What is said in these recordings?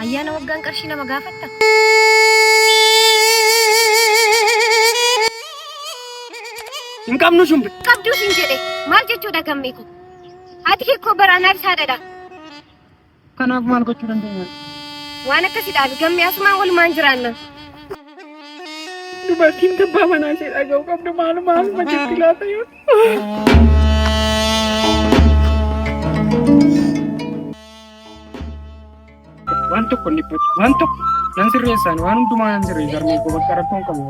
Ayyaana waggaan qarshii nama gaafatta. Hin qabnu shumbe. Qabduu siin jedhe maal jechuudha gammee kun? Ati hiikoo baraanaa isaadha. Kanaaf maal gochuu dandeenya? Waan akkasiidhaan gammee asumaan walumaan jiraanna. Dubartiin tabbaa manaa ishee dhaga'uu qabdu maaluma jetti laata yoo. Waan tokko nibbatu waan tokko nan sirreessaan waan hundumaa nan sirreessa garmee koo bakka rakkoon qabu.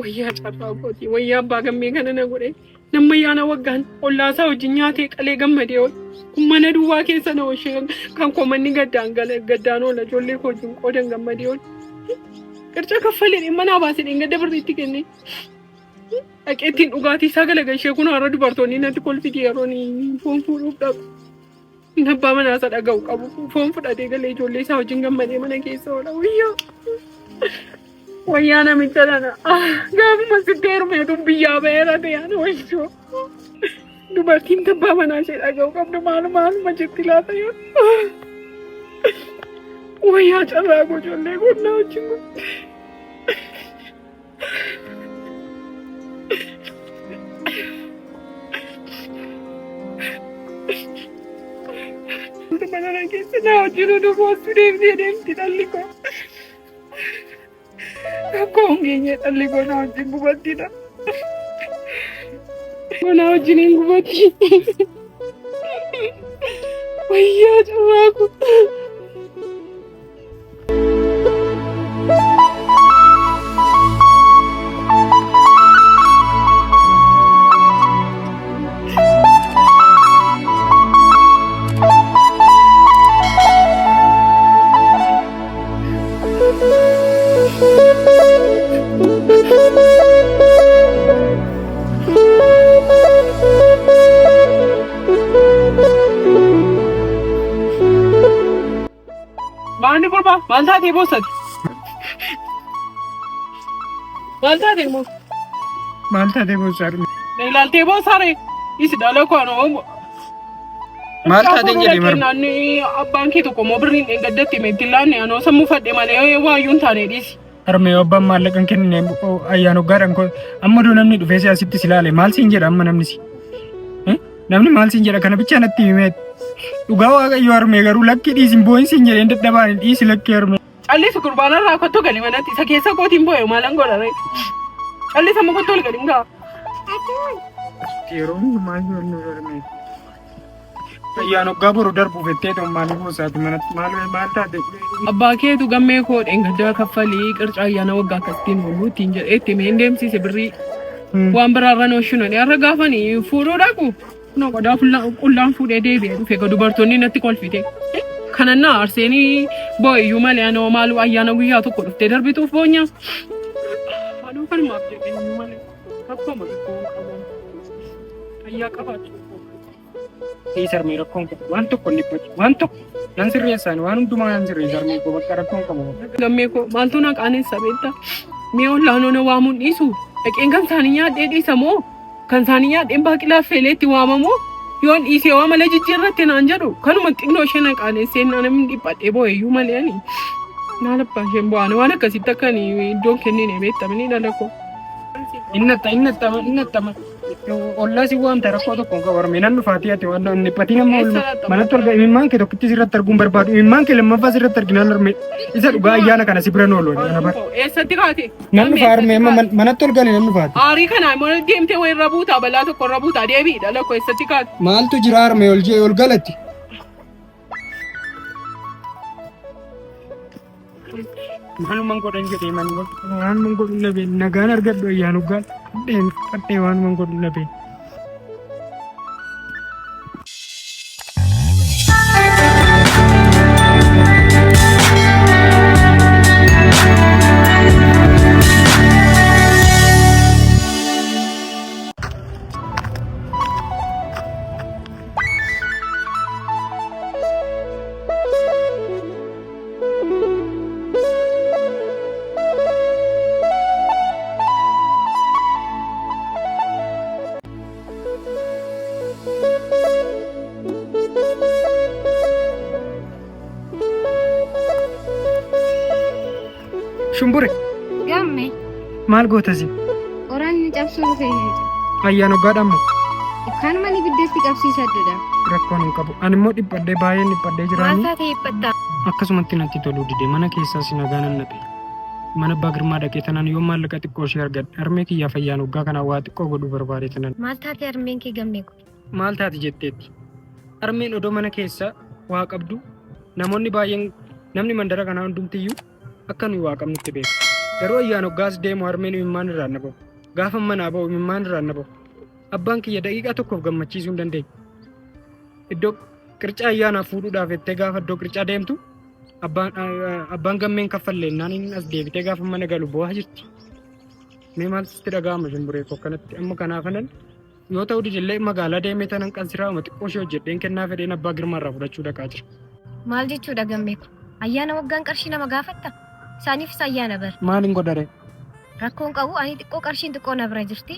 Wayyaa carraa kooti wayyaa abbaa gammee kana na godhe nama yaana waggaan ollaasaa wajjin nyaatee qalee gammadee oolu kun mana duwwaa keessa na oolchee kan koomanni gaddaan oola ijoollee koo wajjin qoodan gammadee oolu. Qirca kaffalee mana baasee gadda birriitti kenne dhaqeettiin dhugaatii isaa galagashee kun har'a dubartoonni natti kolfiti yeroon foon fuudhuuf dhaqu. Abbaa manaa isa dhaga'u qabu foon fudhatee galee ijoollee isaa wajjin gammadee mana keessa oola wayyaa. Wayyaa namicha dana gaafuma sitti heerumeetu biyyaa ba'eera ta'an wayyoo. Dubartiin tabbaa manaa ishee dhaga'u qabdu maaluma jetti laata yoo. Wayyaa carraa koo ijoollee qonnaa wajjin kun. Mana keessa na wajjin oduu boostuu deemti dhalli koo. Akkoo ngeenye dhalli koo na wajjin gubattidha. Na wajjin hin gubatti. Wayyaa carraa koo. Maani kurba maal taatee boosati? Maal taatee moo? Maal taatee boosaadhu? Ilaaltee boosaaree? Isi dhala koo anoo maal taatee jedhee marma? Naanni abbaan kee tokko moo birriin gaddatti meetti laanne anoo sammuu fadhe malee waayyuun taanee dhiisi. Harmee abbaan maallaqan kennine ayyaana waggaadhaan koo amma doo namni dhufee asitti si ilaale maal siin jedha amma namni si? Namni maal siin jedha kana bichaa natti himee dhugaa waaqayyo harmee garuu lakki dhiisin boo'in siin jedheen dadhabaan dhiisi lakki harmee. Callisu qurbaanarraa kottu gali manatti isa keessa kootiin boo'e maalan godhare. Callisa amma kottu ol gali ngaa. Yeroo hundumaa yoo harmee. Ayyaana waggaa boru darbuuf ettee ta'u maaliif boosaati manatti maal taate? Abbaa keetu gammee koo dheengaddaa kaffalii qirca ayyaana waggaa akkasitiin ooluu ittiin jedhee itti mee deemsise birrii waan biraarra nooshinoni har'a gaafanii fuudhuu dhaqu. No qodaa qullaan fuudhee deebi'ee dhufe egaa dubartoonni natti kolfite. Kanannaa arseenii boo'iyyuu malee anoo maaluu ayyaana guyyaa tokko dhuftee darbituuf boonya. Haaluu kanumaaf jedheenyu malee rakkooma xiqqoo qaban ayyaa qabaachuu. Sarmee rakkoon qabu waan tokko nibbatu waan tokko nan sirreessaan waan hundumaa nan sirreessa sarmee koo bakka rakkoon qabu. Gammee koo maaltu na qaaneessa beektaa? Mee ollaanoo na waamuun dhiisu dhaqeen kan isaanii nyaadhee dhiisa moo? Kan isaanii nyaadheen baaqilaa feeleetti waamamoo yoon dhiisee waa malee jijjiirratti naan jedhu kanuma xinnoo ishee na qaaneessee namni dhiphadhee boo'eyyuu malee ani maal abbaa isheen bu'aan waan akkasitti akkan iddoon kennine beektamanii dhala koo. Innattama ollaa si waamta rakkoo tokko hin qabarme nan dhufaatii ati waan dhiphatiin amma oolu manatti olga imimmaan kee tokkitti sirratti arguun barbaadu imimmaan kee lammaffaa sirratti arginaan arme isa dhugaa ayyaana kana si bira noolu. Eessatti kaate? Nan dhufa arme manatti olgani nan dhufaati. Aarii kana immoo deemtee wayirra buutaa balaa tokko irra buutaa deebii dhala koo eessatti kaate? Maaltu jira arme ol galatti? Maalumaan godhan jedhee maalumaan godhu nabeen nagaan argadhu ayyaana waggaa kadhee waanumaan godhu nabeen. Shumbure. Gamme. Maal gootasi? Oraanni cabsuu fe'ee. Ayyaana waggaadhamu. Kan mani biddeetti qabsiisadudha. Rakkoon hin qabu. Ani immoo dhiphadhee baay'een dhiphadhee jiraanii. Maasaa ta'e dhiphatta. Akkasumatti natti toluu dide mana keessaa si nagaan naqe. Mana abbaa girmaa dhaqee tanaan yoo maallaqa xiqqoo ishee argadhe harmee kiyyaaf ayyaana waggaa kanaa waa xiqqoo godhuu barbaade tanan. Maal taate harmeen kee gammee kun? Maal taati jetteetti? Harmeen odoo mana keessa waa qabdu namoonni baay'een namni mandara kanaa hundumtiyyuu akka nuyi waa qabnutti beeku. Garuu ayyaana waggaas deemu harmeen imimmaan irraan na bahu. Gaafa manaa bahu imimmaan irraan na bahu. Abbaan kiyya daqiiqaa tokkoof gammachiisuu hin dandeenye. Iddoo qircaa ayyaanaa fuudhuudhaaf jettee gaafa iddoo qircaa deemtu abbaan gammeen kaffalleennaan inni as deebitee gaafa mana galu bu'aa jirti. Mee maaltu dhaga'ama shumburee koo kanatti amma kanaafanan yoo ta'u didillee magaalaa deemee tanan qansiraa'uma xiqqoo ishee hojjedheen kennaa fedheen abbaa girmaarraa fudhachuu dhaqaa jira. Maal jechuudha gammee kun? Ayyaana waggaan qarshii nama gaafatta? Isaaniifis ayyaana bara. Maaliin godhare? Rakkoon qabu ani xiqqoo qarshiin xiqqoo na bira jirti.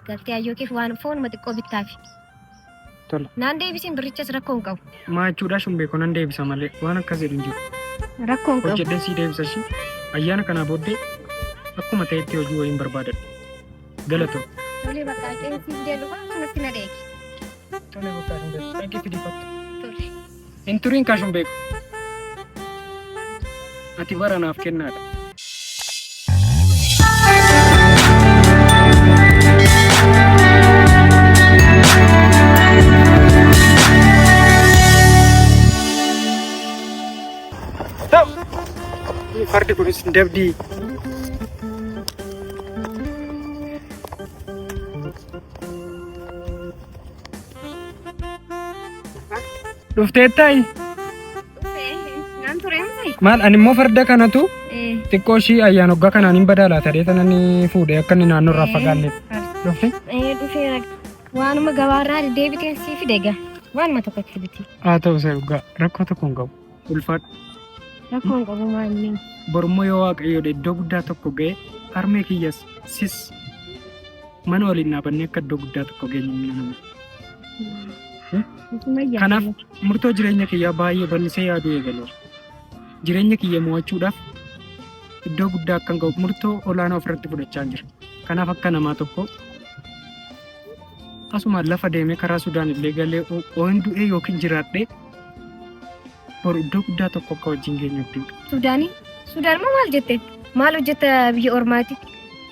Galtee ayyookeef waan foonuma xiqqoo bittaafi. Tola. Naan deebisiin birichas rakkoon qabu. Maa jechuudha shumbee kun nan deebisa malee waan akkas jedhu hin jiru. Rakkoon qabu. Hojjedheen sii deebisa shi ayyaana kanaa booddee akkuma ta'etti hojii wayiin barbaadadha. Galatoo. Tolee bakka qeensiif deelu kan asumatti na dheeki. Tolee bakka shumbee dhaqee fidii fakka. Tole. Hin turiin kaa shumbee. Ati bara naaf kennaadha. Fardi kunis dabdii. Dhufteettayi? Naan ture miti? Maal ani immoo farda kanatu xiqqoo ishii ayyaana waggaa kanaan hin badaalaa ta'ee tanan fuudhee akka inni naannoo irraa fagaanneef. Dhufte? Dhufeera. Waanuma gabaarraa deebiteen sii fide egaa. Waanuma tokkotti fiditi. Haa ta'u isa dhugaa rakkoo tokko hin qabu. Ulfaadhu. Rakkoon qabu maali? Borummoo yoo waaqayyoon iddoo guddaa tokko ga'e harmee kiyyas sis mana waliin dhaabannee akka iddoo guddaa tokko geenye ni nama. Kanaaf murtoo jireenya kiyyaa baay'ee bal'isee yaaduu eegaleera. Jireenya kiyya mo'achuudhaaf iddoo guddaa akkan ga'u murtoo olaanaa ofirratti fudhachaa jira. Kanaaf akka namaa tokko asumaan lafa deemee karaa Sudaan illee galee ooyin du'ee yookiin jiraadhee boru iddoo guddaa tokko akka wajjin geenyutti. Sudaanii? Sudaan moo maal jette? Maal hojjetta biyya ormaati?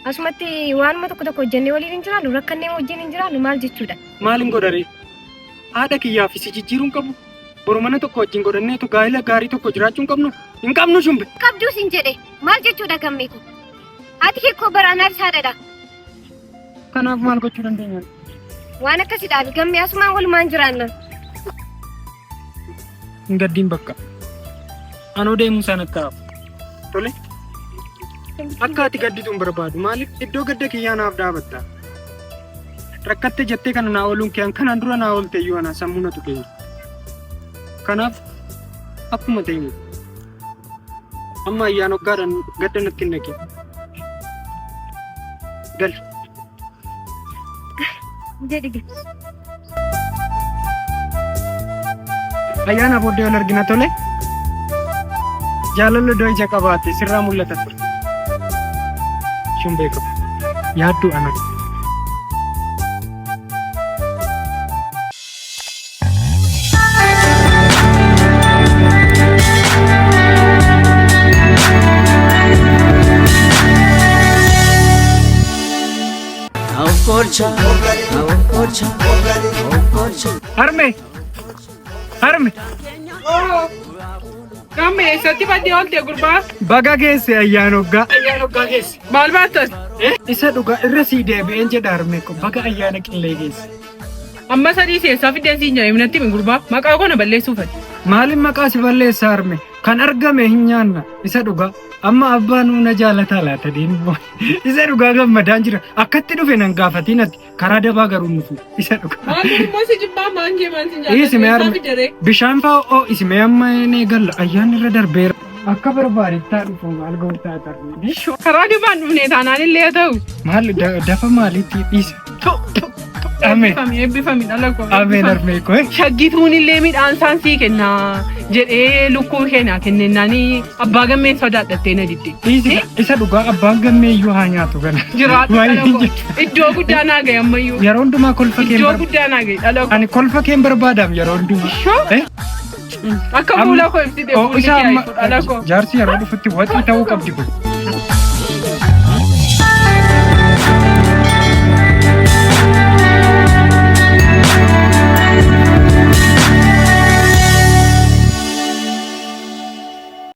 Asumatti waanuma tokko tokko hojjennee waliin hin jiraannu rakkannee wajjin hin jiraannu maal jechuudha? Maaliin godhare? Haadha kiyyaaf si jijjiiruun qabu. Boru mana tokko wajjin godhanneetu gaa'ela gaarii tokko jiraachuu hin qabnu. Hin qabnu shumbe. Qabduu sin jedhe maal jechuudha gammee kun? Ati hiikoo baraanaaf saadhadha. Kanaaf maal gochuu dandeenya? Waan akkasiidhaaf gammee asumaan walumaan jiraanna. Hin gaddiin bakka. Anoo deemuu isaan akka hafu. Tole? Akka ati gadditu hin barbaadu. Maaliif iddoo gadda kiyyaa naaf dhaabatta? Rakkatte jettee kana naa ooluun kee kanaan dura naa oolte iyyuu ana sammuu na tuqee. Kanaaf akkuma ta'e amma ayyaana waggaadhaan gadda natti hin naqe. Gal. Jedhi gal. Ayyaana booddee wal argina tole. Jaalalli iddoo ija qabaate sirraa mul'ata ture. Shumbee qabu. Yaadduu ana. Harme! Harme! Gamme eessatti badde oolte gurbaa? Baga geesse ayyaana waggaa. Ayyaana waggaa geesse. Maal baattas? Isa dhugaa irra sii deebi'een jedha harme ko baga ayyaana qillee geesse. Amma sadii seessaa fiddeen siin jedhame natti min gurbaa maqaa koo na balleessuufati. Maaliin maqaa si balleessa harme? Kan argame hin nyaanna isa dhugaa. Amma abbaan na jaalataa laata deemu. Isa dhugaa gammadaan jira. Akkatti dhufe nan gaafatiin ati karaa dabaa garuu nufu. Isa dhugaa. Maal immoo si jibbaa maangee maal sin Isime harme. jaallatu? Bishaan fa'aa oo isime amma ne galla ayyaanni irra darbeera. Akka barbaadetti dhufu maal ga'u taata. Karaa dabaan dhufne taanaan illee haa ta'u. Maal dafa maaliitti dhiisa? Ameen. Eebbifami dhala koo. Ameen harmee koo. Shaggituun illee midhaan sii kenna jedhee lukkuu keenyaa kenninnaanii abbaa gammee sodaadhattee na didde. Isa dhugaa abbaan gammee iyyuu haa nyaatu kana. Jiraatu dhala koo. Iddoo guddaa naa gahe ammayyuu. Yeroo hundumaa kolfa kee Iddoo guddaa naa gahe dhala koo. Ani kolfa kee barbaadam yeroo hundumaa. Akka fuula koo ibsite fuulli kee dhala koo. Jaarsi yeroo dhufutti waxii ta'uu qabdi kun.